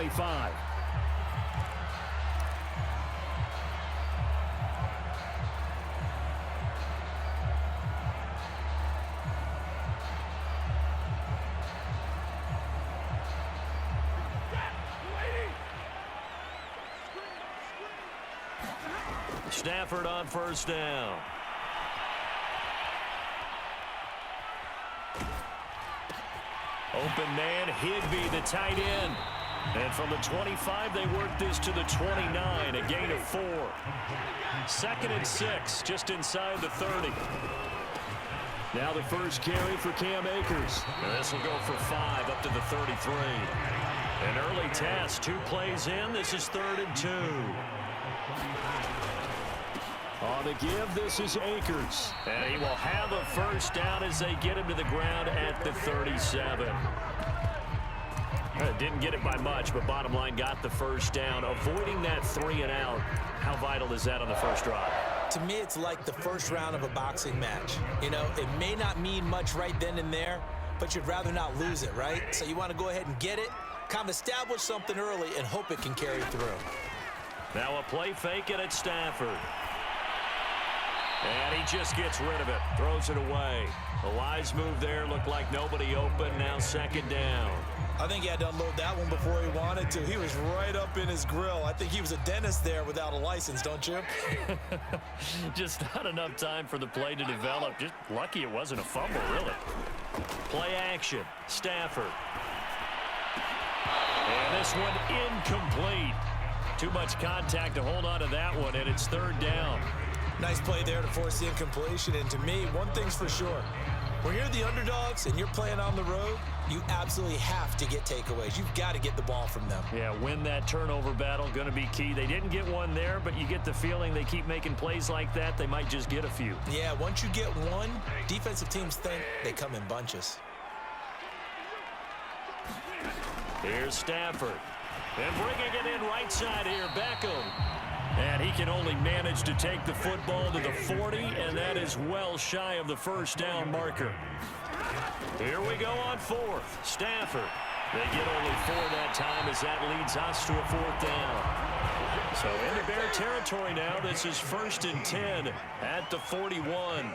25. Stafford on first down. Open man, Higbee, the tight end. And from the 25, they work this to the 29, a gain of 4. 2nd and 6, just inside the 30. Now the first carry for Cam Akers. And this will go for 5 up to the 33. An early test, 2 plays in. This is 3rd and 2. On the give, this is Akers. And he will have a first down as they get him to the ground at the 37. Didn't get it by much, but bottom line got the first down. Avoiding that 3 and out, how vital is that on the first drive? To me, it's like the first round of a boxing match. You know, it may not mean much right then and there, but you'd rather not lose it, right? So you want to go ahead and get it, kind of establish something early, and hope it can carry through. Now a play fake it at Stafford. And he just gets rid of it, throws it away. A wise move there, looked like nobody open, now 2nd down. I think he had to unload that one before he wanted to. He was right up in his grill. I think he was a dentist there without a license, don't you? Just not enough time for the play to develop. Just lucky it wasn't a fumble, really. Play action, Stafford. And this one incomplete. Too much contact to hold on to that one, and it's 3rd down. Nice play there to force the incompletion. And to me, one thing's for sure. When you're the underdogs and you're playing on the road, you absolutely have to get takeaways. You've got to get the ball from them. Yeah, win that turnover battle, going to be key. They didn't get one there, but you get the feeling they keep making plays like that, they might just get a few. Yeah, once you get one, defensive teams think they come in bunches. Here's Stafford. And bringing it in right side here, Beckham. And he can only manage to take the football to the 40, and that is well shy of the first down marker. Here we go on 4th. Stafford. They get only 4 that time as that leads us to a 4th down. So into Bear territory now. This is 1st and 10 at the 41.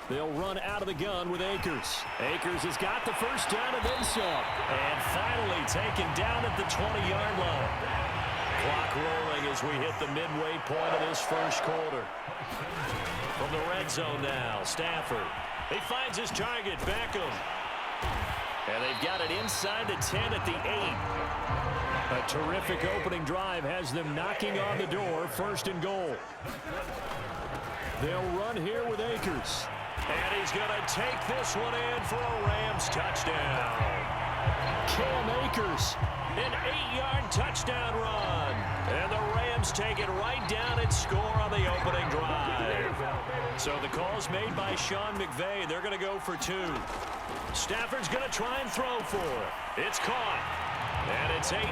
They'll run out of the gun with Akers. Akers has got the first down and then some. And finally taken down at the 20-yard line. Clock rolling as we hit the midway point of this first quarter. From the red zone now, Stafford. He finds his target, Beckham. And they've got it inside the 10 at the 8. A terrific opening drive has them knocking on the door, 1st and goal. They'll run here with Akers. And he's going to take this one in for a Rams touchdown. Cam Akers, an 8-yard touchdown run. And the Rams take it right down and score on the opening drive. So the call's made by Sean McVay. They're going to go for 2. Stafford's going to try and throw for it. It's caught. And it's 8-0.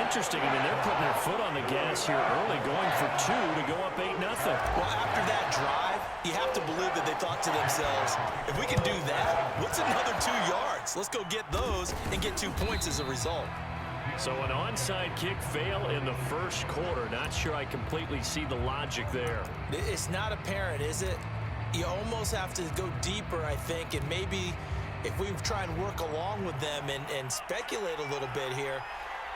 Interesting. I mean, they're putting their foot on the gas here early, going for 2 to go up 8-0. Well, after that drive, you have to believe that they thought to themselves, if we can do that, what's another 2 yards? Let's go get those and get 2 points as a result. So an onside kick fail in the first quarter. Not sure I completely see the logic there. It's not apparent, is it? You almost have to go deeper, I think, and maybe if we try and work along with them and speculate a little bit here,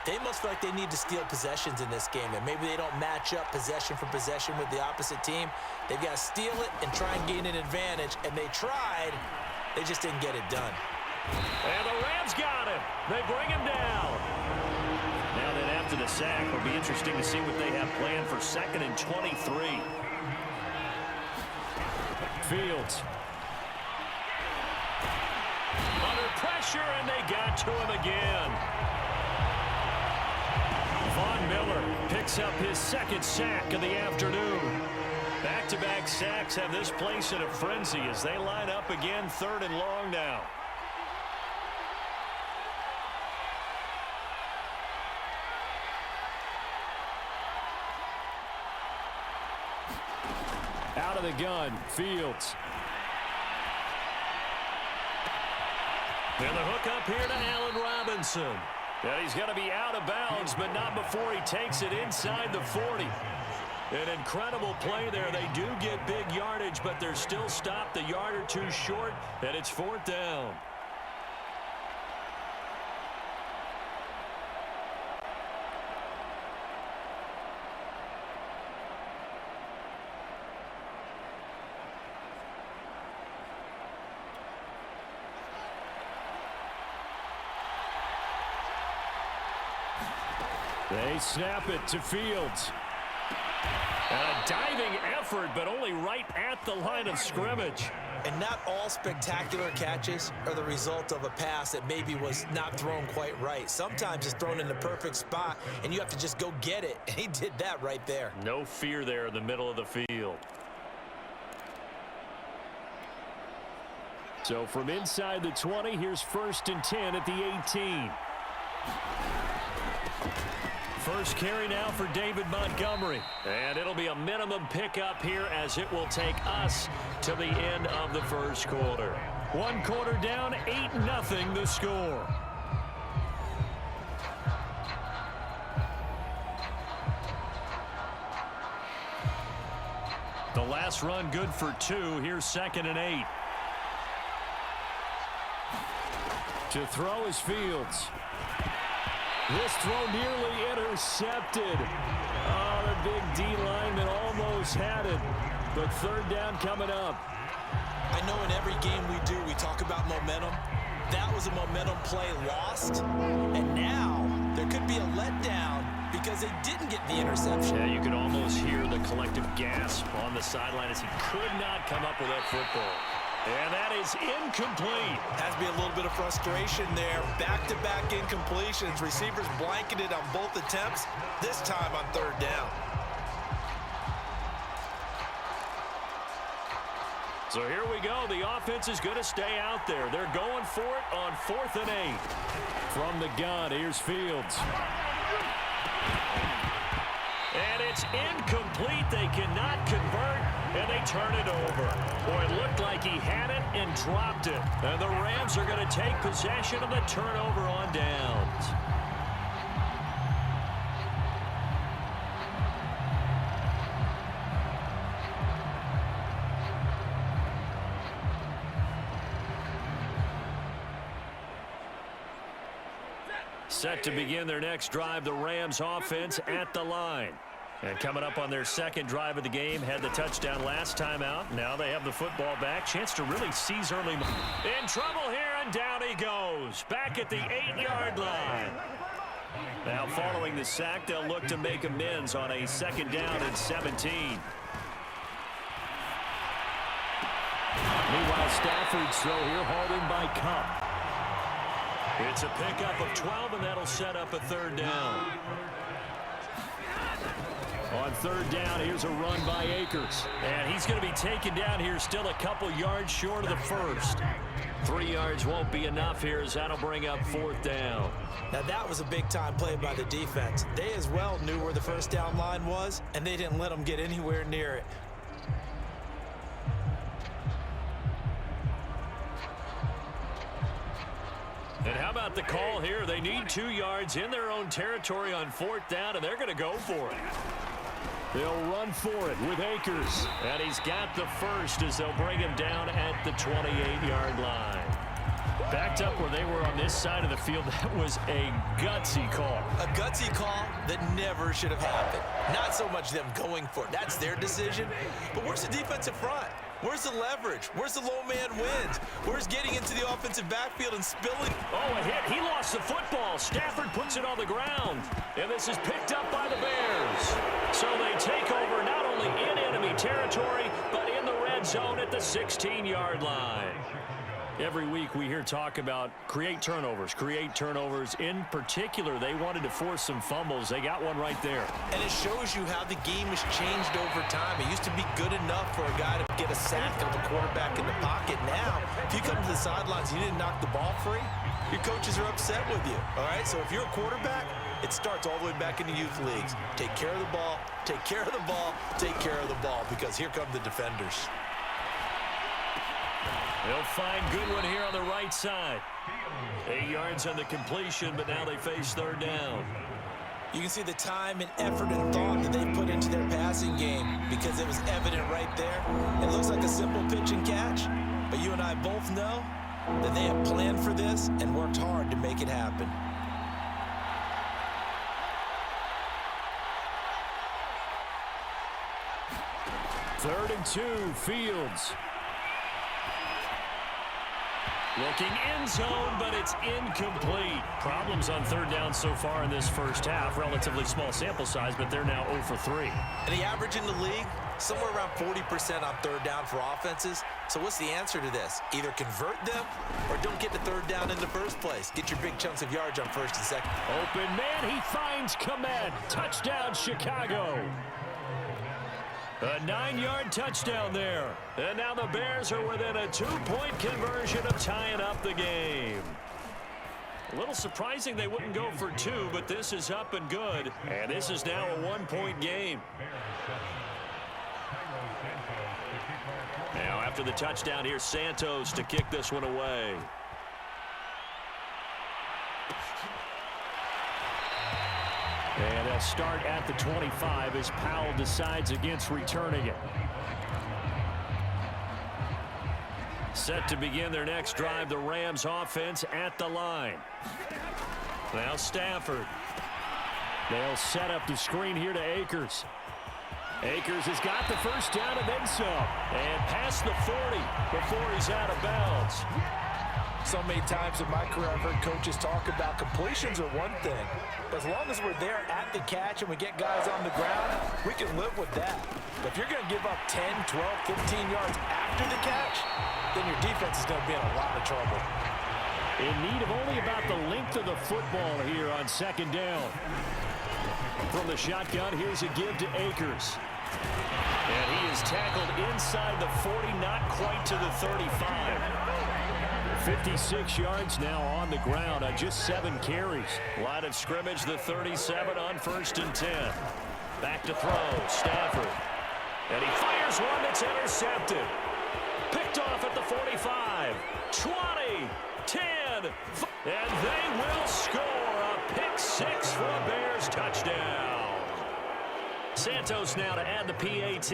they must feel like they need to steal possessions in this game, and maybe they don't match up possession for possession with the opposite team. They've got to steal it and try and gain an advantage, and they tried. They just didn't get it done. And the Rams got him. They bring him down. Now then, after the sack, it'll be interesting to see what they have planned for 2nd and 23. Fields. Under pressure, and they got to him again. Von Miller picks up his 2nd sack of the afternoon. Back-to-back sacks have this place in a frenzy as they line up again, 3rd and long now. Out of the gun, Fields. And the hook up here to Allen Robinson. And he's going to be out of bounds, but not before he takes it inside the 40. An incredible play there. They do get big yardage, but they're still stopped a yard or two short, and it's 4th down. They snap it to Fields. And a diving effort, but only right at the line of scrimmage. And not all spectacular catches are the result of a pass that maybe was not thrown quite right. Sometimes it's thrown in the perfect spot, and you have to just go get it. And he did that right there. No fear there in the middle of the field. So from inside the 20, here's 1st and 10 at the 18. First carry now for David Montgomery. And it'll be a minimum pickup here as it will take us to the end of the first quarter. 1 quarter down, 8-0 the score. The last run good for 2. Here's 2nd and 8. To throw is Fields. This throw nearly intercepted. Oh, the big D lineman almost had it. But 3rd down coming up. I know in every game we do, we talk about momentum. That was a momentum play lost. And now there could be a letdown because they didn't get the interception. Yeah, you could almost hear the collective gasp on the sideline as he could not come up with that football. And that is incomplete. Has to be a little bit of frustration there. Back-to-back incompletions. Receivers blanketed on both attempts, this time on 3rd down. So here we go. The offense is going to stay out there. They're going for it on 4th and 8. From the gun, here's Fields. And it's incomplete. They cannot convert, and they turn it over. Boy, it looked like he had it and dropped it. And the Rams are going to take possession of the turnover on downs. Set to begin their next drive, the Rams offense at the line. And coming up on their 2nd drive of the game, had the touchdown last time out. Now they have the football back. Chance to really seize early. In trouble here, and down he goes. Back at the 8-yard line. Now following the sack, they'll look to make amends on a 2nd down and 17. Meanwhile, Stafford's throw here hauled in by Cup. It's a pickup of 12, and that'll set up a 3rd down. On 3rd down, here's a run by Akers. And he's going to be taken down here still a couple yards short of the 1st. 3 yards won't be enough here as that'll bring up 4th down. Now that was a big-time play by the defense. They as well knew where the 1st down line was, and they didn't let them get anywhere near it. And how about the call here? They need 2 yards in their own territory on 4th down, and they're going to go for it. They'll run for it with Akers. And he's got the 1st as they'll bring him down at the 28-yard line. Backed up where they were on this side of the field. That was a gutsy call. A gutsy call that never should have happened. Not so much them going for it. That's their decision. But where's the defensive front? Where's the leverage? Where's the low man wins? Where's getting into the offensive backfield and spilling? Oh, a hit. He lost the football. Stafford puts it on the ground. And this is picked up by the Bears. So they take over not only in enemy territory, but in the red zone at the 16-yard line. Every week we hear talk about create turnovers. In particular, they wanted to force some fumbles. They got one right there. And it shows you how the game has changed over time. It used to be good enough for a guy to get a sack of the quarterback in the pocket. Now, if you come to the sidelines and you didn't knock the ball free, your coaches are upset with you. All right, so if you're a quarterback, it starts all the way back in the youth leagues. Take care of the ball, take care of the ball, take care of the ball, because here come the defenders. They'll find Goodwin here on the right side. 8 yards on the completion, but now they face third down. You can see the time and effort and thought that they put into their passing game because it was evident right there. It looks like a simple pitch and catch, but you and I both know that they have planned for this and worked hard to make it happen. Third and 2, Fields. Looking end zone, but it's incomplete. Problems on third down so far in this first half. Relatively small sample size, but they're now 0 for 3. And the average in the league, somewhere around 40% on third down for offenses. So what's the answer to this? Either convert them or don't get to third down in the first place. Get your big chunks of yards on first and second. Open man, he finds Komet. Touchdown, Chicago. A 9-yard touchdown there. And now the Bears are within a 2-point conversion of tying up the game. A little surprising they wouldn't go for 2, but this is up and good. And this is now a 1-point game. Now after the touchdown, here's Santos to kick this one away. And they'll start at the 25 as Powell decides against returning it. Set to begin their next drive, the Rams offense at the line. Now Stafford. They'll set up the screen here to Akers. Akers has got the first down and then some. And past the 40 before he's out of bounds. So many times in my career I've heard coaches talk about completions are one thing. But as long as we're there at the catch and we get guys on the ground, we can live with that. But if you're going to give up 10, 12, 15 yards after the catch, then your defense is going to be in a lot of trouble. In need of only about the length of the football here on second down. From the shotgun, here's a give to Akers. And he is tackled inside the 40, not quite to the 35. 56 yards now on the ground on just 7 carries. Line of scrimmage, the 37 on 1st and 10. Back to throw, Stafford. And he fires one that's intercepted. Picked off at the 45, 20, 10, and they will score a pick 6 for a Bears touchdown. Santos now to add the PAT.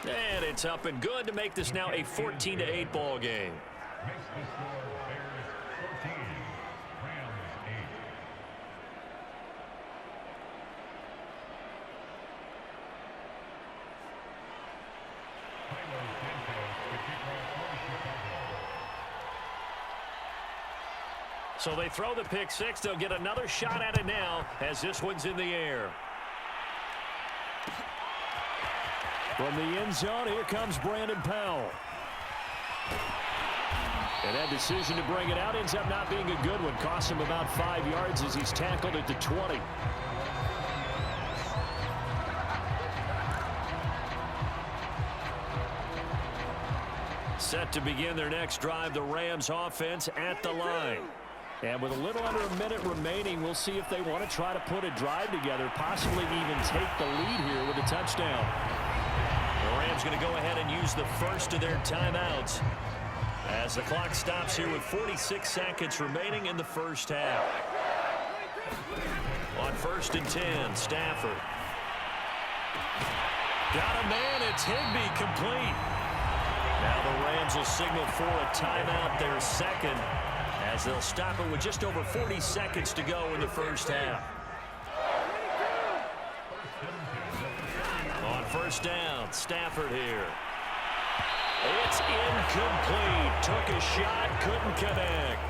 And it's up and good to make this now a 14-8 ball game. So they throw the pick 6. They'll get another shot at it now as this one's in the air. From the end zone, here comes Brandon Powell. And that decision to bring it out ends up not being a good one. Costs him about 5 yards as he's tackled at the 20. Set to begin their next drive, the Rams offense at the line. And with a little under a minute remaining, we'll see if they want to try to put a drive together, possibly even take the lead here with a touchdown. The Rams going to go ahead and use the first of their timeouts as the clock stops here with 46 seconds remaining in the first half. On 1st and 10, Stafford. Got a man, it's Higbee, complete. Now the Rams will signal for a timeout, their second, as they'll stop it with just over 40 seconds to go in the first half. On 1st down, Stafford here. It's incomplete. Took a shot, couldn't connect.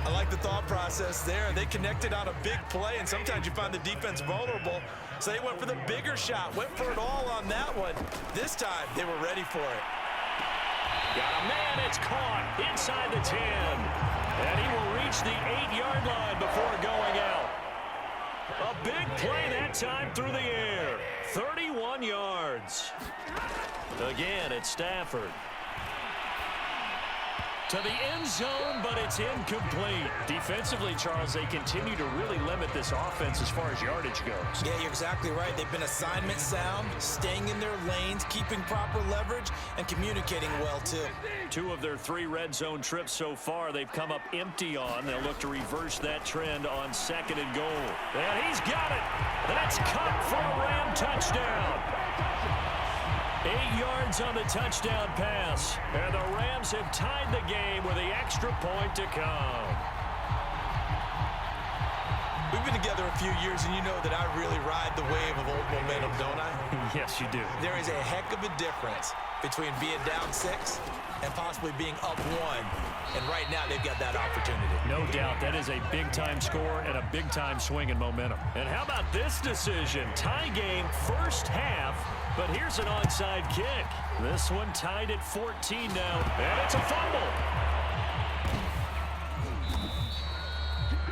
I like the thought process there. They connected on a big play, and sometimes you find the defense vulnerable. So they went for the bigger shot, went for it all on that one. This time, they were ready for it. Got a man, it's caught inside the 10. And he will reach the 8-yard line before going out. A big play that time through the air. 31 yards. Again, it's Stafford. To the end zone, but it's incomplete. Defensively, Charles, they continue to really limit this offense as far as yardage goes. Yeah, you're exactly right. They've been assignment sound, staying in their lanes, keeping proper leverage, and communicating well, too. 2 of their 3 red zone trips so far, they've come up empty on. They'll look to reverse that trend on 2nd and goal. And he's got it. That's caught for a Ram touchdown. 8 yards on the touchdown pass. And the Rams have tied the game with the extra point to come. We've been together a few years, and you know that I really ride the wave of old momentum, don't I? Yes, you do. There is a heck of a difference between being down 6 and possibly being up 1. And right now, they've got that opportunity. No doubt. That is a big-time score and a big-time swing in momentum. And how about this decision? Tie game first half, but here's an onside kick. This one tied at 14 now, and it's a fumble.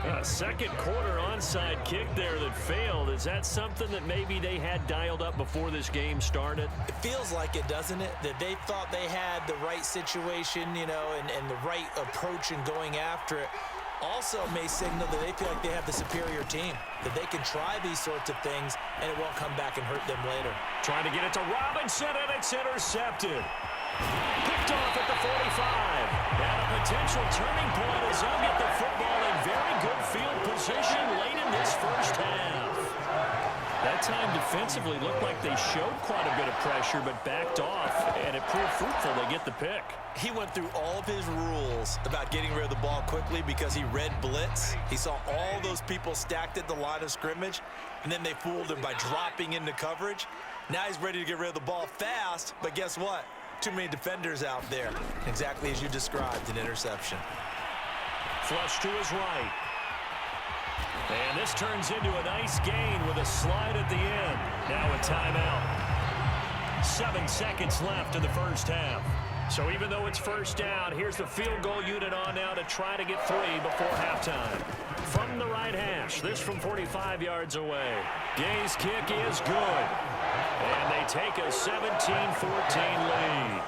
A second quarter onside kick there that failed. Is that something that maybe they had dialed up before this game started? It feels like it, doesn't it? That they thought they had the right situation, you know, and the right approach in going after it. Also may signal that they feel like they have the superior team, that they can try these sorts of things, and it won't come back and hurt them later. Trying to get it to Robinson, and it's intercepted. Picked off at the 45. And a potential turning point as they'll get the football in very good field position late in this first half. That time defensively looked like they showed quite a bit of pressure but backed off, and it proved fruitful. They get the pick. He went through all of his rules about getting rid of the ball quickly because he read blitz. He saw all those people stacked at the line of scrimmage, and then they fooled him by dropping into coverage. Now he's ready to get rid of the ball fast, but guess what? Too many defenders out there. Exactly as you described, an interception. Flush to his right. And this turns into a nice gain with a slide at the end. Now a timeout. 7 seconds left in the first half. So even though it's first down, here's the field goal unit on now to try to get 3 before halftime. From the right hash, this from 45 yards away. Gay's kick is good. And they take a 17-14 lead.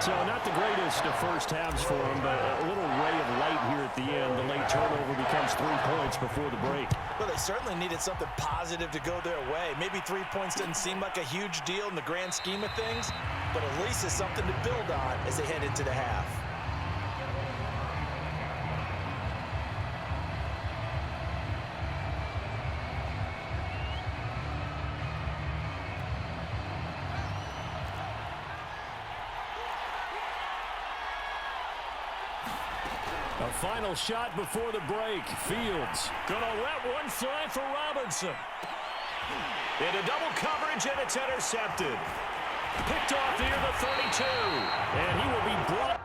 So not the greatest of first halves for them, but a little ray of light here at the end. The late turnover becomes 3 points before the break. Well, they certainly needed something positive to go their way. Maybe 3 points doesn't seem like a huge deal in the grand scheme of things, but at least it's something to build on as they head into the half. A final shot before the break. Fields gonna let one fly for Robinson. Into double coverage, and it's intercepted. Picked off near the 32. And he will be brought